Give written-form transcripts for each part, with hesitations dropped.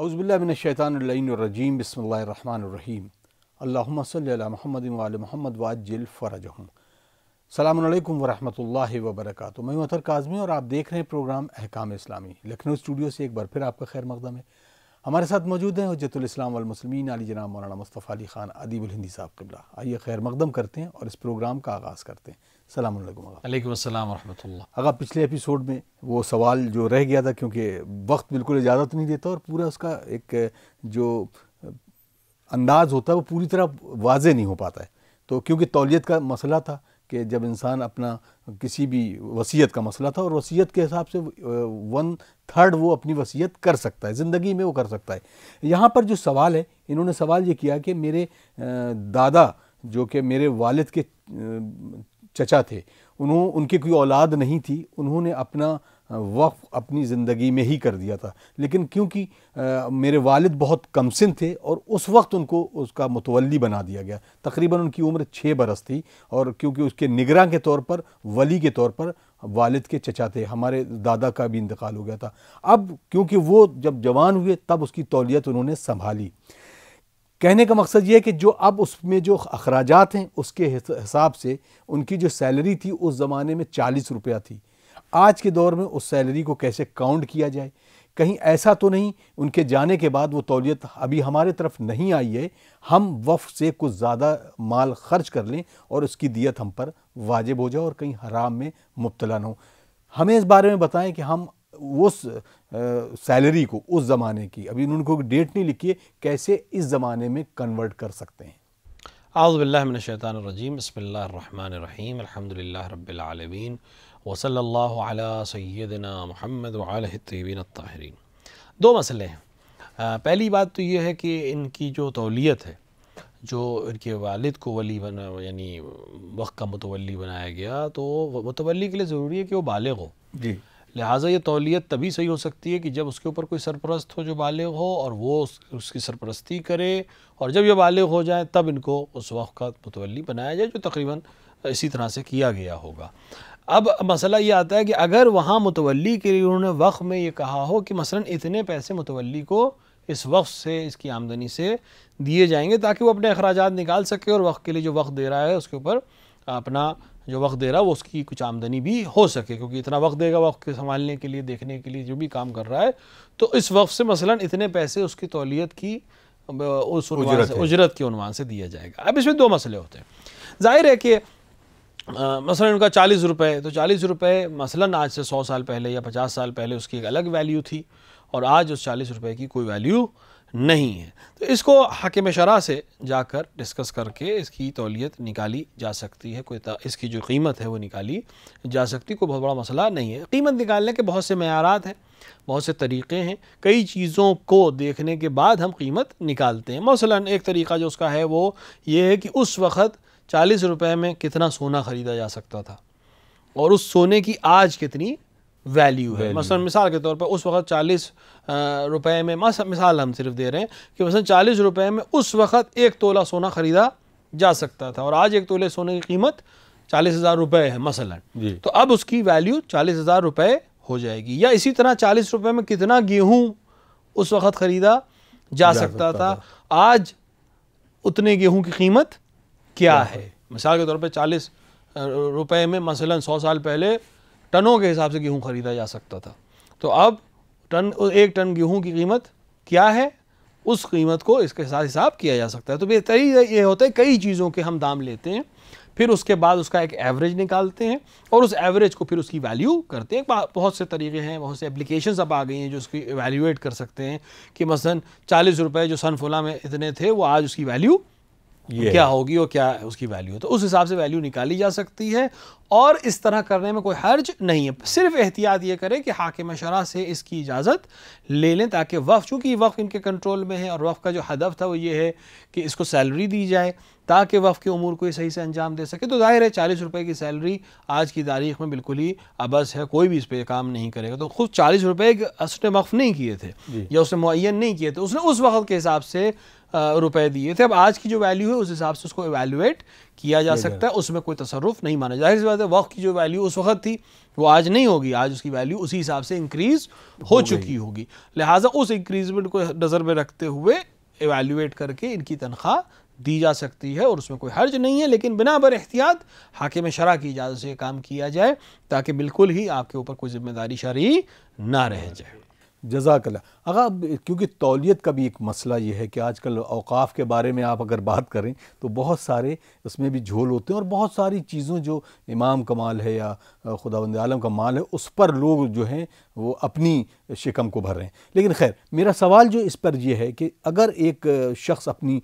اعوذ باللہ من الشیطان اللعین الرجیم بسم اللہ الرحمن الرحیم اللہم صلی علی محمد وعلی محمد وعجل فرجہم۔ السلام علیکم ورحمۃ اللہ وبرکاتہ۔ میں اطہر کاظمی اور آپ دیکھ رہے ہیں پروگرام احکام اسلامی۔ لکھنؤ اسٹوڈیو سے ایک بار پھر آپ کا خیر مقدم ہے۔ ہمارے ساتھ موجود ہیں حجت الاسلام والمسلمین علی جناب مولانا مصطفیٰ علی خان ادیب الہندی صاحب قبلہ۔ آئیے خیر مقدم کرتے ہیں اور اس پروگرام کا آغاز کرتے ہیں۔ السلام علیکم آقا۔ علیکم السلام ورحمۃ اللہ۔ آقا پچھلے ایپیسوڈ میں وہ سوال جو رہ گیا تھا، کیونکہ وقت بالکل اجازت نہیں دیتا اور پورا اس کا ایک جو انداز ہوتا ہے وہ پوری طرح واضح نہیں ہو پاتا ہے، تو کیونکہ تولیت کا مسئلہ تھا کہ جب انسان اپنا کسی بھی وصیت کا مسئلہ تھا اور وصیت کے حساب سے 1/3 وہ اپنی وصیت کر سکتا ہے، زندگی میں وہ کر سکتا ہے۔ یہاں پر جو سوال ہے، انہوں نے سوال یہ کیا کہ میرے دادا جو کہ میرے والد کے چچا تھے، ان کی کوئی اولاد نہیں تھی، انہوں نے اپنا وقف اپنی زندگی میں ہی کر دیا تھا، لیکن کیونکہ میرے والد بہت کم سن تھے اور اس وقت ان کو اس کا متولی بنا دیا گیا، تقریباً ان کی عمر 6 برس تھی، اور کیونکہ اس کے نگراں کے طور پر، ولی کے طور پر والد کے چچا تھے، ہمارے دادا کا بھی انتقال ہو گیا تھا۔ اب کیونکہ وہ جب جوان ہوئے تب اس کی تولیت انہوں نے سنبھالی۔ کہنے کا مقصد یہ ہے کہ جو اب اس میں جو اخراجات ہیں اس کے حساب سے ان کی جو سیلری تھی اس زمانے میں 40 روپیہ تھی۔ آج کے دور میں اس سیلری کو کیسے کاؤنٹ کیا جائے؟ کہیں ایسا تو نہیں ان کے جانے کے بعد وہ تولیت ابھی ہمارے طرف نہیں آئی ہے، ہم وقف سے کچھ زیادہ مال خرچ کر لیں اور اس کی دیت ہم پر واجب ہو جائے اور کہیں حرام میں مبتلا نہ ہو؟ ہمیں اس بارے میں بتائیں کہ ہم اس سیلری کو اس زمانے کی، ابھی انہوں نے کوئی ڈیٹ نہیں لکھی ہے، کیسے اس زمانے میں کنورٹ کر سکتے ہیں؟ اعوذ باللہ من الشیطان الرجیم، بسم اللہ الرحمن الرحیم، الحمدللہ رب العالمین، وصلی اللہ علی سیدنا محمد وعلیہ الطیبین الطاہرین۔ دو مسئلے ہیں۔ پہلی بات تو یہ ہے کہ ان کی جو تولیت ہے، جو ان کے والد کو ولی بنا، یعنی وقت کا متولی بنایا گیا، تو متولی کے لیے ضروری ہے کہ وہ بالغ ہو۔ جی، لہٰذا یہ تولیت تبھی صحیح ہو سکتی ہے کہ جب اس کے اوپر کوئی سرپرست ہو جو بالغ ہو اور وہ اس کی سرپرستی کرے، اور جب یہ بالغ ہو جائیں تب ان کو اس وقت کا متولی بنایا جائے، جو تقریباً اسی طرح سے کیا گیا ہوگا۔ اب مسئلہ یہ آتا ہے کہ اگر وہاں متولی کے لیے انہوں نے وقف میں یہ کہا ہو کہ مثلاً اتنے پیسے متولی کو اس وقف سے، اس کی آمدنی سے دیے جائیں گے تاکہ وہ اپنے اخراجات نکال سکے، اور وقت کے لیے جو وقت دے رہا ہے اس کے اوپر اپنا جو وقت دے رہا ہے وہ اس کی کچھ آمدنی بھی ہو سکے، کیونکہ اتنا وقت دے گا وقت کے سنبھالنے کے لیے، دیکھنے کے لیے، جو بھی کام کر رہا ہے، تو اس وقت سے مثلاً اتنے پیسے اس کی تولیت کی اس عنوان سے، اجرت کے عنوان سے دیا جائے گا۔ اب اس میں دو مسئلے ہوتے ہیں۔ ظاہر ہے کہ مثلاً ان کا 40 روپے، تو 40 روپے مثلاً آج سے 100 سال پہلے یا 50 سال پہلے اس کی ایک الگ ویلیو تھی، اور آج اس 40 روپے کی کوئی ویلیو نہیں ہے۔ تو اس کو حاکم شرع سے جا کر ڈسکس کر کے اس کی تولیت نکالی جا سکتی ہے، اس کی جو قیمت ہے وہ نکالی جا سکتی، کوئی بہت بڑا مسئلہ نہیں ہے۔ قیمت نکالنے کے بہت سے معیارات ہیں، بہت سے طریقے ہیں، کئی چیزوں کو دیکھنے کے بعد ہم قیمت نکالتے ہیں۔ مثلاً ایک طریقہ جو اس کا ہے وہ یہ ہے کہ اس وقت 40 روپے میں کتنا سونا خریدا جا سکتا تھا اور اس سونے کی آج کتنی ویلیو ہے۔ مثلا مثال کے طور پر اس وقت 40 روپے میں، مثال ہم صرف دے رہے ہیں کہ مثلا 40 روپے میں اس وقت 1 تولہ سونا خریدا جا سکتا تھا، اور آج 1 تولے سونے کی قیمت 40,000 روپے ہے مثلا، تو اب اس کی ویلیو 40,000 روپے ہو جائے گی۔ یا اسی طرح 40 روپے میں کتنا گیہوں اس وقت خریدا جا سکتا تھا، آج اتنے گیہوں کی قیمت کیا ہے۔ مثال کے طور پہ 40 روپے میں مثلا 100 سال پہلے ٹنوں کے حساب سے گیہوں خریدا جا سکتا تھا، تو اب 1 ٹن گیہوں کی قیمت کیا ہے، اس قیمت کو اس کے ساتھ حساب کیا جا سکتا ہے۔ تو بہترین یہ ہوتا ہے کئی چیزوں کے ہم دام لیتے ہیں، پھر اس کے بعد اس کا ایک ایوریج نکالتے ہیں اور اس ایوریج کو پھر اس کی ویلیو کرتے ہیں۔ بہت سے طریقے ہیں، بہت سے اپلیکیشنز اب آ گئی ہیں جو اس کی ایویلیویٹ کر سکتے ہیں کہ مثلا 40 روپے جو سن فلاں میں اتنے تھے، وہ آج اس کی ویلیو کیا ہوگی اور کیا اس کی ویلیو، تو اس حساب سے ویلیو نکالی جا سکتی ہے، اور اس طرح کرنے میں کوئی حرج نہیں ہے۔ صرف احتیاط یہ کریں کہ حاکم شرع سے اس کی اجازت لے لیں، تاکہ وقف، چونکہ یہ وقف ان کے کنٹرول میں ہے، اور وقف کا جو ہدف تھا وہ یہ ہے کہ اس کو سیلری دی جائے تاکہ وقف کے امور کو صحیح سے انجام دے سکے۔ تو ظاہر ہے 40 روپے کی سیلری آج کی تاریخ میں بالکل ہی عبث ہے، کوئی بھی اس پہ کام نہیں کرے گا۔ تو خود 40 روپے اس نے وقف نہیں کیے تھے یا اس نے معین نہیں کیے تھے، اس نے اس وقت کے حساب سے روپے دیے تھے. اب آج کی جو ویلیو ہے اس حساب سے اس کو ایویلویٹ کیا جا سکتا ہے, اس میں کوئی تصرف نہیں مانا. ظاہر سی بات ہے وقت کی جو ویلیو اس وقت تھی وہ آج نہیں ہوگی, آج اس کی ویلیو اسی حساب سے انکریز ہو چکی ہوگی. لہٰذا اس انکریزمنٹ کو نظر میں رکھتے ہوئے ایویلویٹ کر کے ان کی تنخواہ دی جا سکتی ہے, اور اس میں کوئی حرج نہیں ہے, لیکن بنا بر احتیاط حاکم شرع کی اجازت سے یہ کام کیا جائے تاکہ بالکل ہی آپ کے اوپر کوئی ذمہ داری شرعی نہ رہ جائے. جزاک اللہ. آقا کیونکہ تولیت کا بھی ایک مسئلہ یہ ہے کہ آج کل اوقاف کے بارے میں آپ اگر بات کریں تو بہت سارے اس میں بھی جھول ہوتے ہیں, اور بہت ساری چیزوں جو امام کا مال ہے یا خداوند عالم کا مال ہے اس پر لوگ جو ہیں وہ اپنی شکم کو بھر رہے ہیں. لیکن خیر میرا سوال جو اس پر یہ ہے کہ اگر ایک شخص اپنی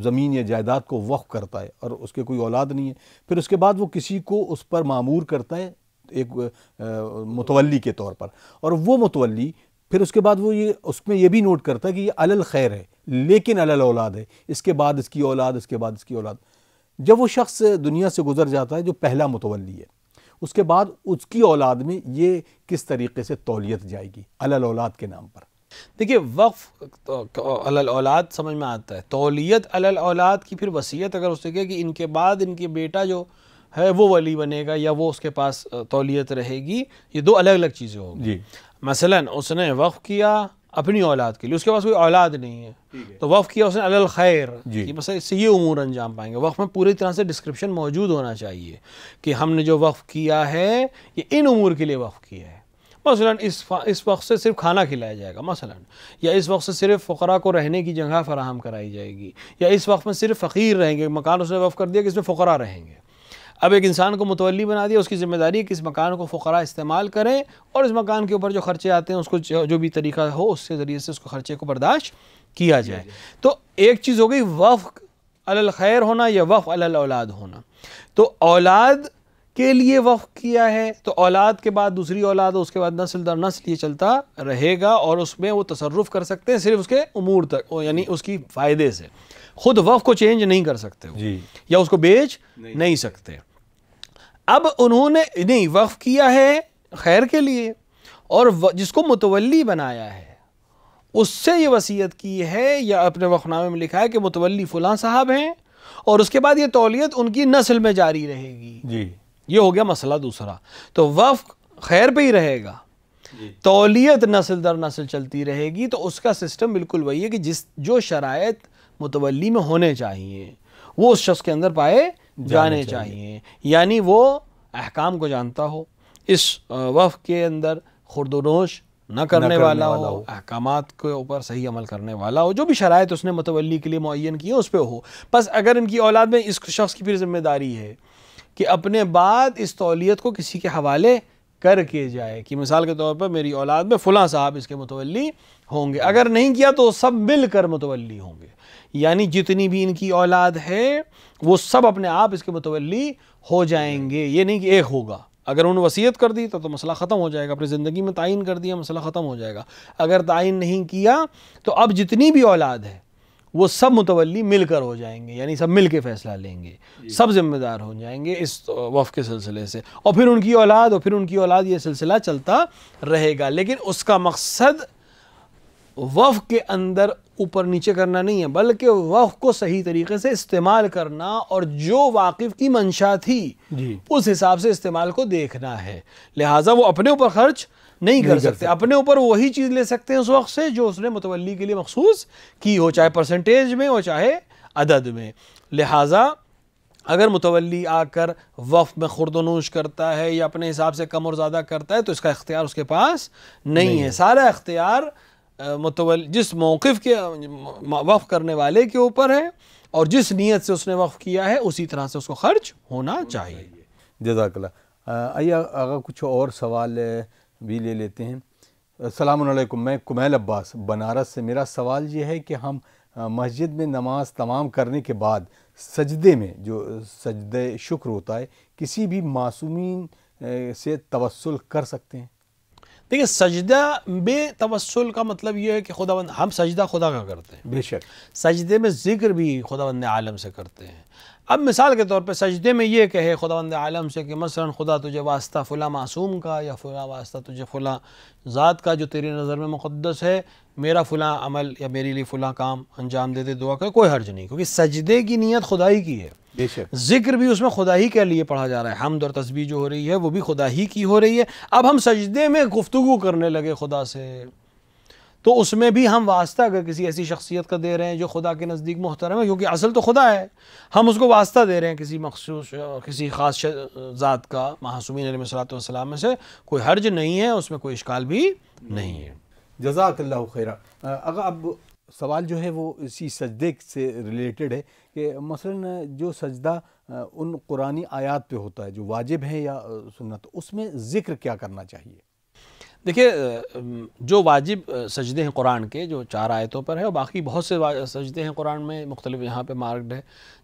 زمین یا جائیداد کو وقف کرتا ہے اور اس کے کوئی اولاد نہیں ہے, پھر اس کے بعد وہ کسی کو اس پر مامور کرتا ہے ایک متولی کے طور پر, اور وہ متولی پھر اس کے بعد وہ یہ اس میں یہ بھی نوٹ کرتا ہے کہ یہ علی الخیر ہے لیکن علی الاولاد ہے, اس کے بعد اس کی اولاد, اس کے بعد اس کی اولاد. جب وہ شخص دنیا سے گزر جاتا ہے جو پہلا متولی ہے, اس کے بعد اس کی اولاد میں یہ کس طریقے سے تولیت جائے گی علی الاولاد کے نام پر؟ دیکھیے وقف علی الاولاد سمجھ میں آتا ہے, تولیت علی الاولاد کی پھر وصیت اگر اس نے کہا کہ ان کے بعد ان کے بیٹا جو ہے وہ ولی بنے گا یا وہ اس کے پاس تولیت رہے گی, یہ دو الگ الگ چیزیں ہوں گی. مثلا اس نے وقف کیا اپنی اولاد کے لیے, اس کے پاس کوئی اولاد نہیں ہے تو وقف کیا اس نے علی الخیر, مثلا اس سے یہ امور انجام پائیں گے. وقف میں پوری طرح سے ڈسکرپشن موجود ہونا چاہیے کہ ہم نے جو وقف کیا ہے یہ ان امور کے لیے وقف کیا ہے. مثلا اس وقت سے صرف کھانا کھلایا جائے گا مثلا, یا اس وقت سے صرف فقراء کو رہنے کی جگہ فراہم کرائی جائے گی, یا اس وقت میں صرف فقیر رہیں گے. مکان اس نے وقف کر دیا کہ اس میں فقراء رہیں گے. اب ایک انسان کو متولی بنا دیا, اس کی ذمہ داری ہے کہ اس مکان کو فقراء استعمال کریں, اور اس مکان کے اوپر جو خرچے آتے ہیں اس کو جو بھی طریقہ ہو اس کے ذریعے سے اس کو خرچے کو برداشت کیا جائے. تو ایک چیز ہو گئی وقف علی الخیر ہونا یا وقف علی الاولاد ہونا. تو اولاد کے لیے وقف کیا ہے تو اولاد کے بعد دوسری اولاد, اس کے بعد نسل در نسل یہ چلتا رہے گا, اور اس میں وہ تصرف کر سکتے ہیں صرف اس کے امور تک, یعنی اس کی فائدے سے. خود وقف کو چینج نہیں کر سکتے یا اس کو بیچ نہیں سکتے. اب انہوں نے نہیں وقف کیا ہے خیر کے لیے, اور جس کو متولی بنایا ہے اس سے یہ وصیت کی ہے یا اپنے وقف نامے میں لکھا ہے کہ متولی فلاں صاحب ہیں, اور اس کے بعد یہ تولیت ان کی نسل میں جاری رہے گی. یہ ہو گیا مسئلہ دوسرا. تو وقف خیر پہ ہی رہے گا, تولیت نسل در نسل چلتی رہے گی. تو اس کا سسٹم بالکل وہی ہے کہ جو شرائط متولی میں ہونے چاہیے وہ اس شخص کے اندر پائے جانے چاہیے. یعنی وہ احکام کو جانتا ہو, اس وقف کے اندر خورد و نوش نہ کرنے والا ہو, احکامات کے اوپر صحیح عمل کرنے والا ہو, جو بھی شرائط اس نے متولی کے لیے معین کی ہے اس پہ ہو. بس اگر ان کی اولاد میں اس شخص کی پھر ذمہ داری ہے کہ اپنے بعد اس تولیت کو کسی کے حوالے کر کے جائے, کہ مثال کے طور پر میری اولاد میں فلاں صاحب اس کے متولی ہوں گے. اگر نہیں کیا تو سب مل کر متولی ہوں گے, یعنی جتنی بھی ان کی اولاد ہے وہ سب اپنے آپ اس کے متولی ہو جائیں گے. یہ نہیں کہ ایک ہوگا. اگر انہوں نے وصیت کر دی تو مسئلہ ختم ہو جائے گا, اپنی زندگی میں تعین کر دیا مسئلہ ختم ہو جائے گا. اگر تعین نہیں کیا تو اب جتنی بھی اولاد ہے وہ سب متولی مل کر ہو جائیں گے, یعنی سب مل کے فیصلہ لیں گے, سب ذمہ دار ہو جائیں گے اس وقف کے سلسلے سے, اور پھر ان کی اولاد اور پھر ان کی اولاد, یہ سلسلہ چلتا رہے گا. لیکن اس کا مقصد وقف کے اندر اوپر نیچے کرنا نہیں ہے, بلکہ وقف کو صحیح طریقے سے استعمال کرنا, اور جو واقف کی منشا تھی اس حساب سے استعمال کو دیکھنا ہے. لہٰذا وہ اپنے اوپر خرچ نہیں کر سکتے, اپنے اوپر وہی چیز لے سکتے ہیں اس وقت سے جو اس نے متولی کے لیے مخصوص کی ہو, چاہے پرسنٹیج میں ہو چاہے عدد میں. لہٰذا اگر متولی آ کر وقف میں خورد و نوش کرتا ہے یا اپنے حساب سے کم اور زیادہ کرتا ہے تو اس کا اختیار اس کے پاس نہیں ہے. سارا اختیار جس موقف کے وقف کرنے والے کے اوپر ہے, اور جس نیت سے اس نے وقف کیا ہے اسی طرح سے اس کو خرچ ہونا چاہیے. جزاک اللہ. آئیے اگر کچھ اور سوال بھی لے لیتے ہیں. السلام علیکم, میں کمیل عباس بنارس سے. میرا سوال یہ ہے کہ ہم مسجد میں نماز تمام کرنے کے بعد سجدے میں جو سجدہ شکر ہوتا ہے کسی بھی معصومین سے توسل کر سکتے ہیں؟ دیکھیں سجدہ بے توسل کا مطلب یہ ہے کہ ہم سجدہ خدا کا کرتے ہیں, بے شک سجدے میں ذکر بھی خداوند عالم سے کرتے ہیں. اب مثال کے طور پہ سجدے میں یہ کہے خداوند عالم سے کہ مثلا خدا تجھے واسطہ فلاں معصوم کا یا فلاں واسطہ تجھے فلاں ذات کا جو تیری نظر میں مقدس ہے، میرا فلاں عمل یا میرے لیے فلاں کام انجام دے دے، دعا کر، کوئی حرج نہیں، کیونکہ سجدے کی نیت خدائی کی ہے، بے شک ذکر بھی اس میں خدا ہی کے لیے پڑھا جا رہا ہے، حمد اور تسبیح جو ہو رہی ہے وہ بھی خدا ہی کی ہو رہی ہے۔ اب ہم سجدے میں گفتگو کرنے لگے خدا سے، تو اس میں بھی ہم واسطہ اگر کسی ایسی شخصیت کا دے رہے ہیں جو خدا کے نزدیک محترم ہے، کیونکہ اصل تو خدا ہے، ہم اس کو واسطہ دے رہے ہیں کسی مخصوص کسی خاص ذات کا، معصومین علیہ الصلوۃ والسلام میں سے، کوئی حرج نہیں ہے، اس میں کوئی اشکال بھی نہیں ہے۔ جزاک اللہ خیرہ۔ اگر اب سوال جو ہے وہ اسی سجدے سے ریلیٹڈ ہے کہ مثلا جو سجدہ ان قرآنی آیات پہ ہوتا ہے جو واجب ہے یا سنت، اس میں ذکر کیا کرنا چاہیے؟ دیکھیے جو واجب سجدے ہیں قرآن کے جو 4 آیتوں پر ہے، اور باقی بہت سے سجدے ہیں قرآن میں مختلف یہاں پہ مارکڈ ہے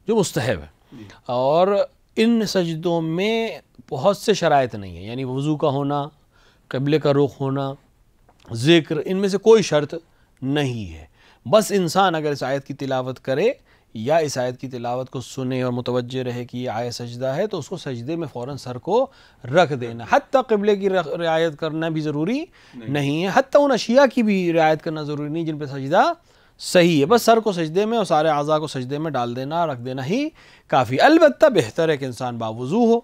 جو مستحب ہے، اور ان سجدوں میں بہت سے شرائط نہیں ہیں، یعنی وضو کا ہونا، قبلے کا رخ ہونا، ذکر، ان میں سے کوئی شرط نہیں ہے۔ بس انسان اگر اس آیت کی تلاوت کرے یا اس آیت کی تلاوت کو سنے اور متوجہ رہے کہ یہ آیت سجدہ ہے، تو اس کو سجدے میں فوراً سر کو رکھ دینا، حتیٰ قبلے کی رعایت کرنا بھی ضروری نہیں ہے، حتیٰ ان اشیاء کی بھی رعایت کرنا ضروری نہیں جن پہ سجدہ صحیح ہے، بس سر کو سجدے میں اور سارے اعضاء کو سجدے میں ڈال دینا، رکھ دینا ہی کافی۔ البتہ بہتر ہے کہ انسان باوضو ہو،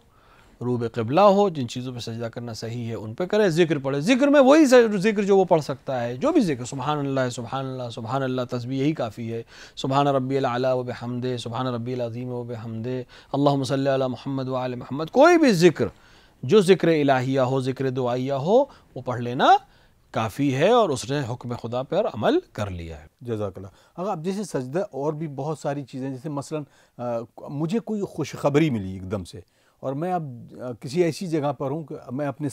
روب قبلہ ہو، جن چیزوں پہ سجدہ کرنا صحیح ہے ان پہ کرے، ذکر پڑھے، ذکر میں وہی ذکر جو وہ پڑھ سکتا ہے، جو بھی ذکر، سبحان اللہ سبحان اللہ سبحان اللہ، تسبیح یہی کافی ہے، سبحان ربی الاعلی و بحمدہ، سبحان ربی العظیم و بحمدہ، اللہم صلی علی محمد و آل محمد، کوئی بھی ذکر جو ذکر الہیہ ہو، ذکر دعائیہ ہو، وہ پڑھ لینا کافی ہے، اور اس نے حکم خدا پر عمل کر لیا ہے۔ جزاک اللہ۔ اگر اب جیسے سجدہ اور بھی بہت ساری چیزیں، جیسے مثلا مجھے کوئی خوشخبری ملی ایک دم سے، اور میں اب کسی ایسی جگہ پر ہوں کہ میں اپنے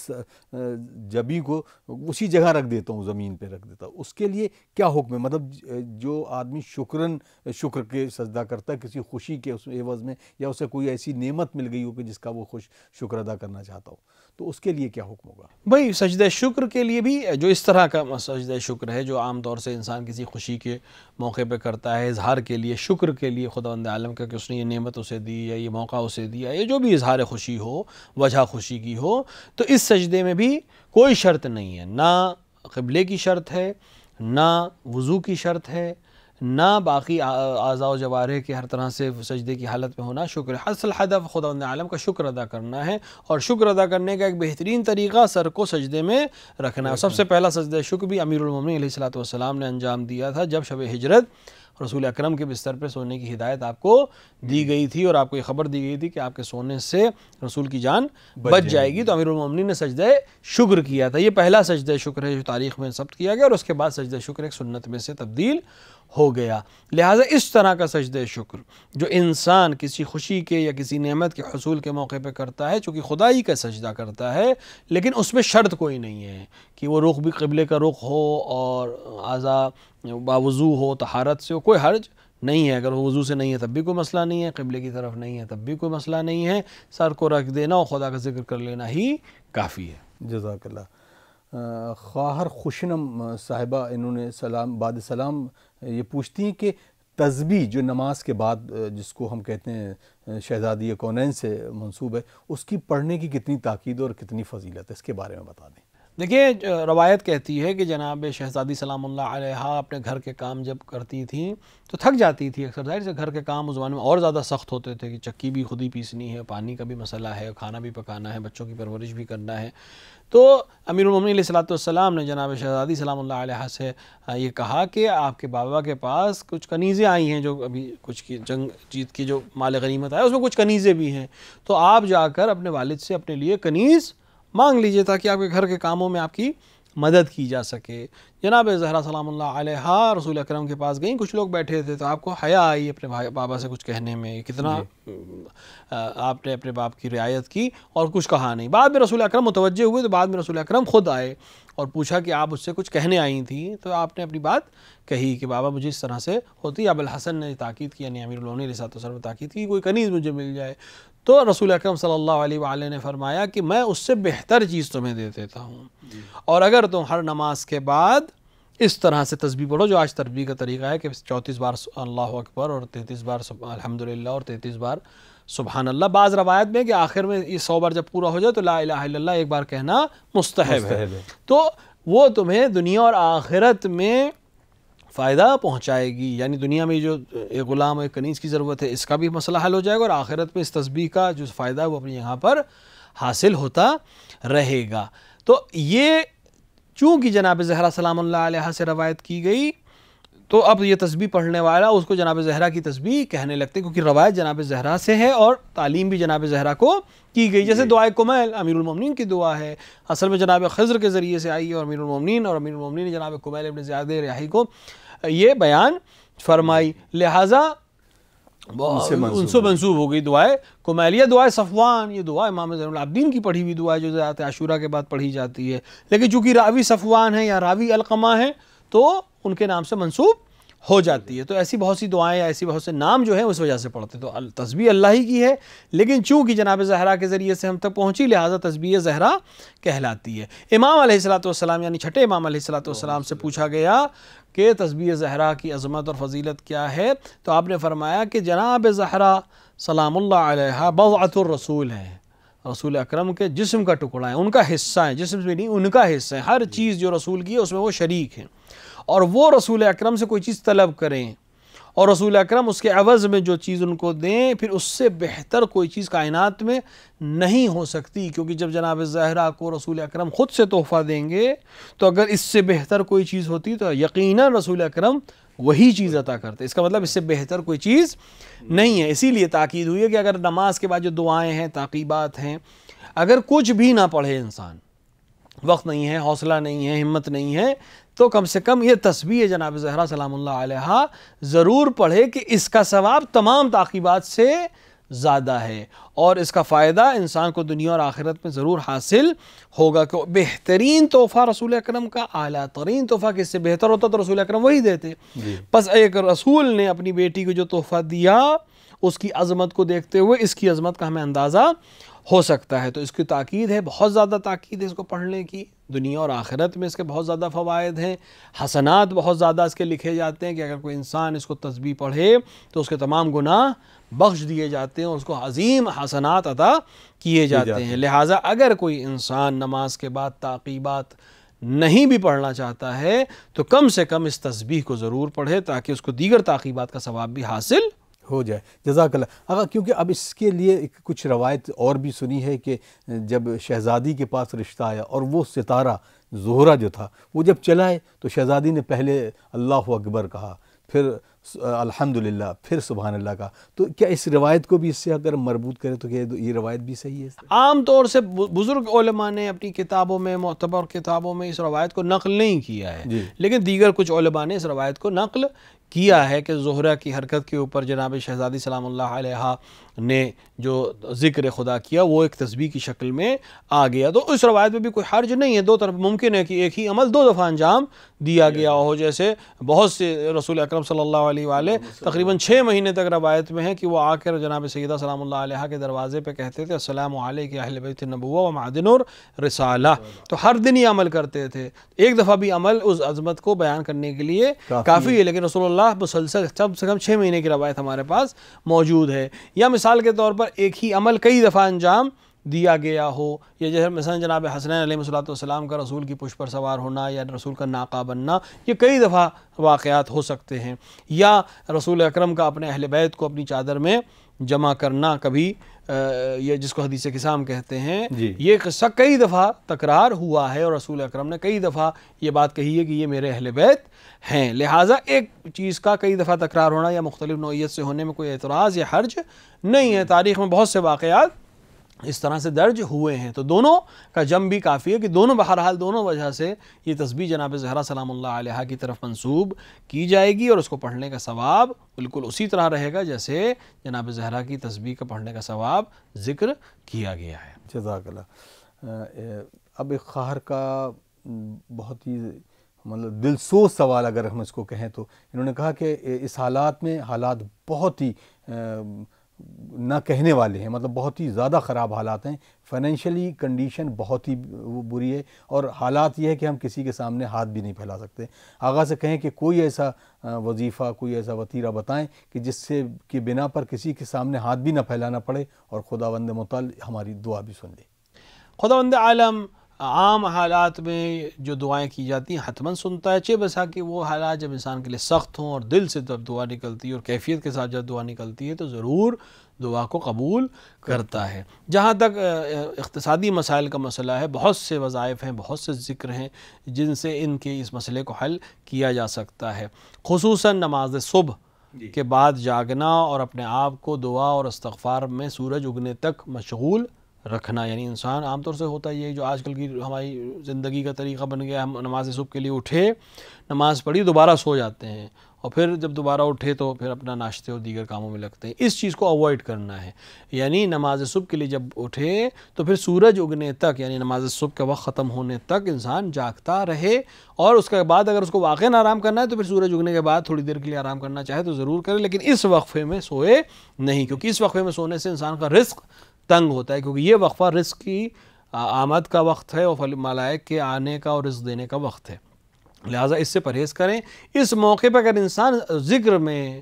جبی کو اسی جگہ رکھ دیتا ہوں، زمین پہ رکھ دیتا ہوں، اس کے لیے کیا حکم ہے؟ مطلب جو آدمی شکر کے سجدہ کرتا ہے کسی خوشی کے اس عوض میں، یا اسے کوئی ایسی نعمت مل گئی ہو کہ جس کا وہ شکر ادا کرنا چاہتا ہو، تو اس کے لیے کیا حکم ہوگا؟ بھائی سجدہ شکر کے لیے بھی جو اس طرح کا سجدہ شکر ہے جو عام طور سے انسان کسی خوشی کے موقع پہ کرتا ہے، اظہار کے لیے، شکر کے لیے خداوند عالم کا کہ اس نے یہ نعمت اسے دی یا یہ موقع اسے دیا، یا جو بھی اظہار خوشی ہو، وجہ خوشی کی ہو، تو اس سجدے میں بھی کوئی شرط نہیں ہے، نہ قبلے کی شرط ہے، نہ وضو کی شرط ہے، نہ باقی اعضاء و جوارح کے ہر طرح سے سجدے کی حالت میں ہونا۔ شکر اصل ہدف خداوند عالم کا شکر ادا کرنا ہے، اور شکر ادا کرنے کا ایک بہترین طریقہ سر کو سجدے میں رکھنا ہے۔ سب سے پہلا سجدہ شکر بھی امیر المومنین علیہ الصلوۃ والسلام نے انجام دیا تھا جب شب ہجرت رسول اکرم کے بستر پہ سونے کی ہدایت آپ کو دی گئی تھی، اور آپ کو یہ خبر دی گئی تھی کہ آپ کے سونے سے رسول کی جان بچ جائے گی، تو امیر المومنین نے سجدہ شکر کیا تھا۔ یہ پہلا سجدہ شکر ہے جو تاریخ میں ثبت کیا گیا، اور اس کے بعد سجدہ شکر ایک سنت میں سے تبدیل ہو گیا۔ لہٰذا اس طرح کا سجدہ شکر جو انسان کسی خوشی کے یا کسی نعمت کے حصول کے موقع پہ کرتا ہے، چونکہ خدائی کا سجدہ کرتا ہے، لیکن اس میں شرط کوئی نہیں ہے کہ وہ رخ بھی قبلے کا رخ ہو اور اعضاء باوضو ہو، طہارت سے ہو، کوئی حرج نہیں ہے۔ اگر وہ وضو سے نہیں ہے تب بھی کوئی مسئلہ نہیں ہے، قبلے کی طرف نہیں ہے تب بھی کوئی مسئلہ نہیں ہے، سر کو رکھ دینا اور خدا کا ذکر کر لینا ہی کافی ہے۔ جزاک اللہ۔ خواہر خوشنم صاحبہ انہوں نے بعد سلام یہ پوچھتی ہیں کہ تسبیح جو نماز کے بعد جس کو ہم کہتے ہیں شہزادی کونین سے منسوب ہے، اس کی پڑھنے کی کتنی تاکید اور کتنی فضیلت ہے، اس کے بارے میں بتا دیں۔ دیکھیے روایت کہتی ہے کہ جناب شہزادی سلام اللہ علیہا اپنے گھر کے کام جب کرتی تھیں تو تھک جاتی تھی، اکثر ظاہر سے گھر کے کام اس زمانے میں اور زیادہ سخت ہوتے تھے کہ چکی بھی خود ہی پیسنی ہے، پانی کا بھی مسئلہ ہے، کھانا بھی پکانا ہے، بچوں کی پرورش بھی کرنا ہے۔ تو امیر المومنین علیہ الصلوۃ والسلام نے جناب شہزادی سلام اللہ علیہا سے یہ کہا کہ آپ کے بابا کے پاس کچھ کنیزیں آئی ہیں، جو ابھی کچھ کی جنگ جیت کی جو مال غنیمت آیا اس میں کچھ کنیزیں بھی ہیں، تو آپ جا کر اپنے والد سے اپنے لیے کنیز مانگ لیجئے تاکہ آپ کے گھر کے کاموں میں آپ کی مدد کی جا سکے۔ جناب زہرا سلام اللہ علیہا رسول اکرم کے پاس گئیں، کچھ لوگ بیٹھے تھے تو آپ کو حیا آئی اپنے بابا سے کچھ کہنے میں، کتنا آپ نے اپنے باپ کی رعایت کی اور کچھ کہا نہیں۔ بعد میں رسول اکرم متوجہ ہوئے تو بعد میں رسول اکرم خود آئے اور پوچھا کہ آپ اس سے کچھ کہنے آئی تھیں، تو آپ نے اپنی بات کہی کہ بابا مجھے اس طرح سے ہوتی ہے۔ ابو الحسن نے تاکید کی، یعنی امیر المومنین علیہ السلام نے تاکید کی کوئی کنیز مجھے مل جائے، تو رسول اکرم صلی اللہ علیہ وآلہ نے فرمایا کہ میں اس سے بہتر چیز تمہیں دے دیتا ہوں، اور اگر تم ہر نماز کے بعد اس طرح سے تسبیح پڑھو جو آج تسبیح کا طریقہ ہے کہ 34 بار اللہ اکبر اور 33 بار الحمدللہ اور 33 بار سبحان اللہ. بعض روایت میں کہ آخر میں یہ 100 بار جب پورا ہو جائے تو لا الہ الا اللہ ایک بار کہنا مستحب ہے. تو وہ تمہیں دنیا اور آخرت میں فائدہ پہنچائے گی. یعنی دنیا میں جو ایک غلام اور ایک کنیز کی ضرورت ہے اس کا بھی مسئلہ حل ہو جائے گا، اور آخرت میں اس تسبیح کا جو فائدہ ہے وہ اپنی جگہ پر حاصل ہوتا رہے گا. تو یہ چونکہ جناب زہرا سلام اللہ علیہا سے روایت کی گئی تو اب یہ تسبیح پڑھنے والا اس کو جناب زہرا کی تسبیح کہنے لگتے، کیونکہ روایت جناب زہرا سے ہے اور تعلیم بھی جناب زہرا کو کی گئی. جیسے دعائے کمیل امیر المومنین کی دعا ہے، اصل میں جناب خضر کے ذریعے سے آئی ہے، اور امیر المومنین نے جناب کمیل ابن زیاد ریاحی کو یہ بیان فرمائی، لہٰذا ان سے منسوب ہو گئی دعائے کمیلیہ. دعائے صفوان یہ دعا امام زین العابدین کی پڑھی ہوئی دعا ہے جو ذات عاشورہ کے بعد پڑھی جاتی ہے، لیکن چونکہ راوی صفوان ہے یا راوی علقمہ ہے تو ان کے نام سے منسوب ہو جاتی ہے. تو ایسی بہت سی دعائیں، ایسی بہت سے نام جو ہیں اس وجہ سے پڑھتے. تو تسبیح اللہ ہی کی ہے، لیکن چونکہ جناب زہرا کے ذریعے سے ہم تک پہنچی لہٰذا تسبیح زہرا کہلاتی ہے. امام علیہ الصلوۃ والسلام یعنی چھٹے امام علیہ الصلوۃ والسلام سے پوچھا گیا کہ تسبیح زہرا کی عظمت اور فضیلت کیا ہے، تو آپ نے فرمایا کہ جناب زہرا سلام اللہ علیہا بضعۃ الرسول ہے، رسول اکرم کے جسم کا ٹکڑا ہے، ان کا حصہ ہے، جسم میں نہیں ان کا حصہ ہے. ہر چیز جو رسول کی ہے اس میں وہ شریک ہیں، اور وہ رسول اکرم سے کوئی چیز طلب کریں اور رسول اکرم اس کے عوض میں جو چیز ان کو دیں، پھر اس سے بہتر کوئی چیز کائنات میں نہیں ہو سکتی. کیونکہ جب جناب زہرا کو رسول اکرم خود سے تحفہ دیں گے تو اگر اس سے بہتر کوئی چیز ہوتی تو یقیناً رسول اکرم وہی چیز عطا کرتے. اس کا مطلب اس سے بہتر کوئی چیز نہیں ہے. اسی لیے تاکید ہوئی ہے کہ اگر نماز کے بعد جو دعائیں ہیں، تعقیبات ہیں، اگر کچھ بھی نہ پڑھے انسان، وقت نہیں ہے، حوصلہ نہیں ہے، ہمت نہیں ہے، تو کم سے کم یہ تسبیح جناب زہرا سلام اللہ علیہا ضرور پڑھے کہ اس کا ثواب تمام تعقیبات سے زیادہ ہے، اور اس کا فائدہ انسان کو دنیا اور آخرت میں ضرور حاصل ہوگا. کہ بہترین تحفہ رسول اکرم کا، اعلیٰ ترین تحفہ کس سے بہتر ہوتا تو رسول اکرم وہی دیتے. بس ایک رسول نے اپنی بیٹی کو جو تحفہ دیا اس کی عظمت کو دیکھتے ہوئے اس کی عظمت کا ہمیں اندازہ ہو سکتا ہے. تو اس کی تاکید ہے، بہت زیادہ تاکید ہے اس کو پڑھنے کی. دنیا اور آخرت میں اس کے بہت زیادہ فوائد ہیں، حسنات بہت زیادہ اس کے لکھے جاتے ہیں کہ اگر کوئی انسان اس کو تسبیح پڑھے تو اس کے تمام گناہ بخش دیے جاتے ہیں اور اس کو عظیم حسنات عطا کیے جاتے ہیں. لہٰذا اگر کوئی انسان نماز کے بعد تعقیبات نہیں بھی پڑھنا چاہتا ہے تو کم سے کم اس تسبیح کو ضرور پڑھے تاکہ اس کو دیگر تعقیبات کا ثواب بھی حاصل ہو جائے. جزاک اللہ. کیونکہ اب اس کے لیے کچھ روایت اور بھی سنی ہے کہ جب شہزادی کے پاس رشتہ آیا اور وہ ستارہ زہرہ جو تھا وہ جب چلائے تو شہزادی نے پہلے اللہ اکبر کہا، پھر الحمدللہ، پھر سبحان اللہ کہا. تو کیا اس روایت کو بھی اس سے اگر مربوط کرے تو کیا یہ روایت بھی صحیح ہے؟ عام طور سے بزرگ علماء نے اپنی کتابوں میں، معتبر کتابوں میں اس روایت کو نقل نہیں کیا ہے، لیکن دیگر کچھ علماء نے اس روایت کو نقل کیا ہے کہ زہرہ کی حرکت کے اوپر جناب شہزادی سلام اللہ علیہا نے جو ذکر خدا کیا وہ ایک تسبیح کی شکل میں آ گیا. تو اس روایت میں بھی کوئی حرج نہیں ہے. دو طرف ممکن ہے کہ ایک ہی عمل دو دفعہ انجام دیا گیا ہو، جیسے بہت سے رسول اکرم صلی اللہ علیہ وآلہ تقریباً 6 مہینے تک روایت میں ہے کہ وہ آ کر جناب سیدہ سلام اللہ علیہا کے دروازے پہ کہتے تھے السلام علیک اہل بیت النبوہ و معدن الرسالہ. تو ہر دن یہ عمل کرتے تھے. ایک دفعہ بھی عمل اس عظمت کو بیان کرنے کے لیے کافی ہے، لیکن رسول اللہ مسلسل کم سے کم 6 مہینے کی روایت ہمارے پاس موجود ہے. یا مثال کے طور پر ایک ہی عمل کئی دفعہ انجام دیا گیا ہو، یا جیسے مثلا جناب حسنین علیہ السلام کا رسول کی پشت پر سوار ہونا یا رسول کا ناقہ بننا، یہ کئی دفعہ واقعات ہو سکتے ہیں. یا رسول اکرم کا اپنے اہل بیت کو اپنی چادر میں جمع کرنا، کبھی یہ جس کو حدیث قسام کہتے ہیں، یہ قصہ کئی دفعہ تکرار ہوا ہے اور رسول اکرم نے کئی دفعہ یہ بات کہی ہے کہ یہ میرے اہل بیت ہیں. لہٰذا ایک چیز کا کئی دفعہ تکرار ہونا یا مختلف نوعیت سے ہونے میں کوئی اعتراض یا حرج نہیں ہے. تاریخ میں بہت سے واقعات اس طرح سے درج ہوئے ہیں. تو دونوں کا جم بھی کافی ہے کہ دونوں بہرحال دونوں وجہ سے یہ تسبیح جناب زہرا سلام اللہ علیہا کی طرف منسوب کی جائے گی، اور اس کو پڑھنے کا ثواب بالکل اسی طرح رہے گا جیسے جناب زہرا کی تسبیح کا پڑھنے کا ثواب ذکر کیا گیا ہے. جزاک اللہ. اب ایک خواہر کا بہت ہی مطلب دل سوز سوال اگر ہم اس کو کہیں تو انہوں نے کہا کہ اس حالات میں حالات بہت ہی نہ کہنے والے ہیں، مطلب بہت ہی زیادہ خراب حالات ہیں، فائنینشلی کنڈیشن بہت ہی بری ہے، اور حالات یہ ہے کہ ہم کسی کے سامنے ہاتھ بھی نہیں پھیلا سکتے۔ آغا سے کہیں کہ کوئی ایسا وظیفہ، کوئی ایسا وطیرہ بتائیں کہ جس سے کی بنا پر کسی کے سامنے ہاتھ بھی نہ پھیلانا پڑے اور خداوند متعال ہماری دعا بھی سن لے۔ خداوند عالم عام حالات میں جو دعائیں کی جاتی ہیں حتماً سنتا ہے، چہ بسا کہ وہ حالات جب انسان کے لیے سخت ہوں اور دل سے جب دعا نکلتی ہے اور کیفیت کے ساتھ جب دعا نکلتی ہے تو ضرور دعا کو قبول کرتا ہے۔ جہاں تک اقتصادی مسائل کا مسئلہ ہے، بہت سے وظائف ہیں، بہت سے ذکر ہیں جن سے ان کے اس مسئلے کو حل کیا جا سکتا ہے، خصوصاً نماز صبح کے بعد جاگنا اور اپنے آپ کو دعا اور استغفار میں سورج اگنے تک مشغول رکھنا۔ یعنی انسان عام طور سے ہوتا یہ جو آج کل کی ہماری زندگی کا طریقہ بن گیا، ہم نماز صبح کے لیے اٹھے، نماز پڑھی، دوبارہ سو جاتے ہیں، اور پھر جب دوبارہ اٹھے تو پھر اپنا ناشتے اور دیگر کاموں میں لگتے ہیں۔ اس چیز کو اوائڈ کرنا ہے، یعنی نماز صبح کے لیے جب اٹھے تو پھر سورج اگنے تک، یعنی نماز صبح کا وقت ختم ہونے تک انسان جاگتا رہے، اور اس کے بعد اگر اس کو واقعاً آرام کرنا ہے تو پھر سورج اگنے کے بعد تھوڑی دیر کے لیے آرام کرنا چاہے تو ضرور کرے، لیکن اس وقفے میں سوئے نہیں، کیونکہ اس وقفے میں سونے سے انسان کا رزق تنگ ہوتا ہے، کیونکہ یہ وقفہ رزق کی آمد کا وقت ہے اور ملائک کے آنے کا اور رزق دینے کا وقت ہے، لہٰذا اس سے پرہیز کریں۔ اس موقع پہ اگر انسان ذکر میں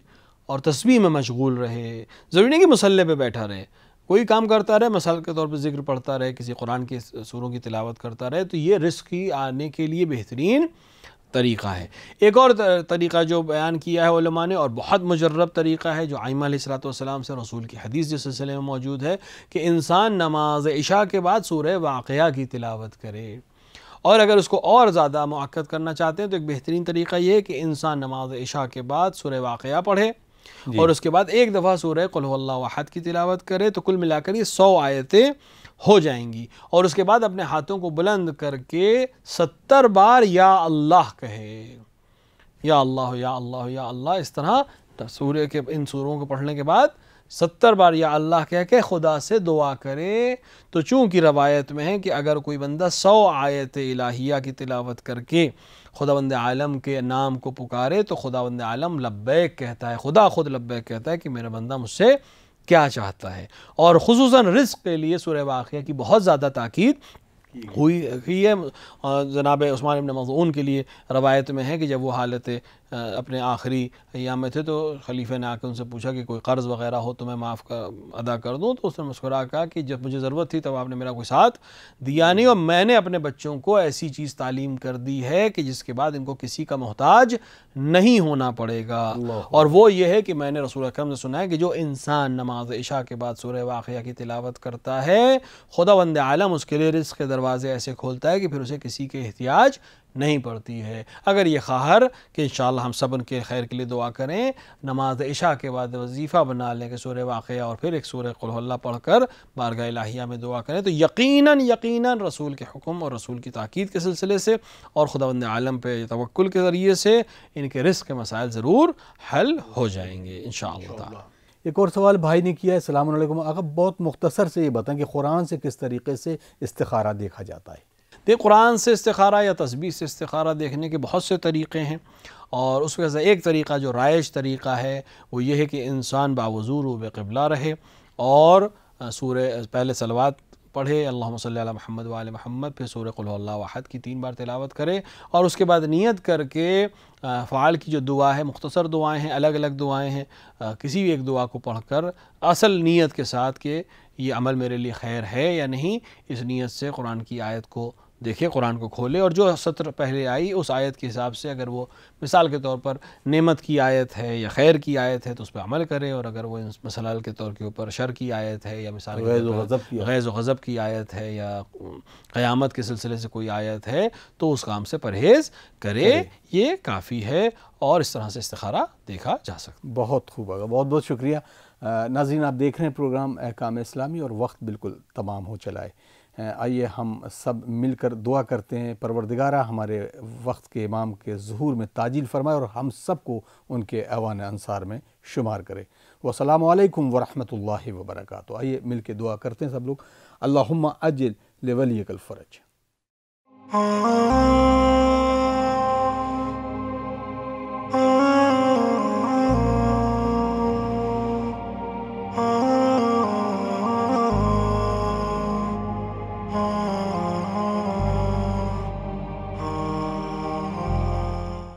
اور تسبیح میں مشغول رہے، ضروری نہیں کہ مصلی پہ بیٹھا رہے، کوئی کام کرتا رہے، مثال کے طور پہ ذکر پڑھتا رہے، کسی قرآن کی سوروں کی تلاوت کرتا رہے، تو یہ رزق کی آنے کے لیے بہترین طریقہ ہے۔ ایک اور طریقہ جو بیان کیا ہے علماء نے اور بہت مجرب طریقہ ہے، جو ائمہ علیہ السلام سے رسول کی حدیث جس سلسلے میں موجود ہے، کہ انسان نماز عشاء کے بعد سورہ واقعہ کی تلاوت کرے، اور اگر اس کو اور زیادہ مؤکد کرنا چاہتے ہیں تو ایک بہترین طریقہ یہ ہے کہ انسان نماز عشاء کے بعد سورہ واقعہ پڑھے اور اس کے بعد ایک دفعہ سورہ قل هو اللہ احد کی تلاوت کرے، تو کل ملا کر یہ 100 آیتیں ہو جائیں گی، اور اس کے بعد اپنے ہاتھوں کو بلند کر کے 70 بار یا اللہ کہے، یا اللہ یا اللہ یا اللہ، اس طرح سورہ کے ان سوروں کو پڑھنے کے بعد 70 بار یا اللہ کہہ کے خدا سے دعا کرے۔ تو چونکہ روایت میں ہے کہ اگر کوئی بندہ 100 آیت الہیہ کی تلاوت کر کے خداوند عالم کے نام کو پکارے تو خداوند عالم لبیک کہتا ہے، خدا خود لبیک کہتا ہے کہ میرا بندہ مجھ سے کیا چاہتا ہے۔ اور خصوصاً رزق کے لیے سورہ واقعہ کی بہت زیادہ تاکید ہوئی ہے۔ جناب عثمان بن مظعون کے لیے روایت میں ہے کہ جب وہ حالت اپنے آخری ایام میں تھے تو خلیفہ نے آ کے ان سے پوچھا کہ کوئی قرض وغیرہ ہو تو میں ادا کر دوں، تو اس نے مسکرا کہا کہ جب مجھے ضرورت تھی تب آپ نے میرا کوئی ساتھ دیا نہیں، اور میں نے اپنے بچوں کو ایسی چیز تعلیم کر دی ہے کہ جس کے بعد ان کو کسی کا محتاج نہیں ہونا پڑے گا، اور وہ یہ ہے کہ میں نے رسول اکرم سے سنا ہے کہ جو انسان نماز عشاء کے بعد سورہ واقعہ کی تلاوت کرتا ہے خداوند عالم اس کے لیے رزق کے دروازے ایسے کھولتا ہے کہ پھر اسے کسی کے احتیاج نہیں پڑتی ہے۔ اگر یہ خواہر کہ انشاءاللہ ہم سب ان کے خیر کے لیے دعا کریں، نماز عشاء کے بعد وظیفہ بنا لیں کہ سورہ واقعہ اور پھر ایک سورہ قل اللہ پڑھ کر بارگاہ الہیہ میں دعا کریں، تو یقیناً رسول کے حکم اور رسول کی تاکید کے سلسلے سے اور خداوند عالم پہ توکل کے ذریعے سے ان کے رزق کے مسائل ضرور حل ہو جائیں گے انشاءاللہ تعالی۔ ایک اور سوال بھائی نے کیا ہے، السلام علیکم آقا، بہت مختصر سے یہ بتائیں کہ قرآن سے کس طریقے سے استخارہ دیکھا جاتا ہے؟ قرآن سے استخارہ یا تسبیح سے استخارہ دیکھنے کے بہت سے طریقے ہیں، اور اس وجہ سے ایک طریقہ جو رائج طریقہ ہے وہ یہ ہے کہ انسان باوضو رو بے قبلہ رہے اور سورہ پہلے صلوات پڑھے، اللہم صلی علی محمد وآل محمد، پھر سورہ قل اللہ احد کی 3 بار تلاوت کرے، اور اس کے بعد نیت کر کے فعال کی جو دعا ہے، مختصر دعائیں ہیں، الگ الگ دعائیں ہیں، کسی بھی ایک دعا کو پڑھ کر اصل نیت کے ساتھ کہ یہ عمل میرے لیے خیر ہے یا نہیں، اس نیت سے قرآن کی آیت کو دیکھے، قرآن کو کھولے، اور جو سطر پہلے آئی اس آیت کے حساب سے اگر وہ مثال کے طور پر نعمت کی آیت ہے یا خیر کی آیت ہے تو اس پہ عمل کرے، اور اگر وہ مثال کے طور کے اوپر شر کی آیت ہے یا مثال غیظ و غضب کی آیت ہے یا قیامت کے سلسلے سے کوئی آیت ہے تو اس کام سے پرہیز کرے، یہ کافی ہے، اور اس طرح سے استخارہ دیکھا جا سکتا ہے۔ بہت خوب ہوگا، بہت بہت شکریہ۔ ناظرین، آپ دیکھ رہے ہیں پروگرام احکام اسلامی اور وقت بالکل تمام ہو چلا ہے۔ آئیے ہم سب مل کر دعا کرتے ہیں، پروردگارہ ہمارے وقت کے امام کے ظہور میں تعجیل فرمائے اور ہم سب کو ان کے ایوان انصار میں شمار کرے۔ والسلام علیکم ورحمۃ اللہ وبرکاتہ۔ آئیے مل کے دعا کرتے ہیں سب لوگ۔ اللہم اجل لولیک الفرج۔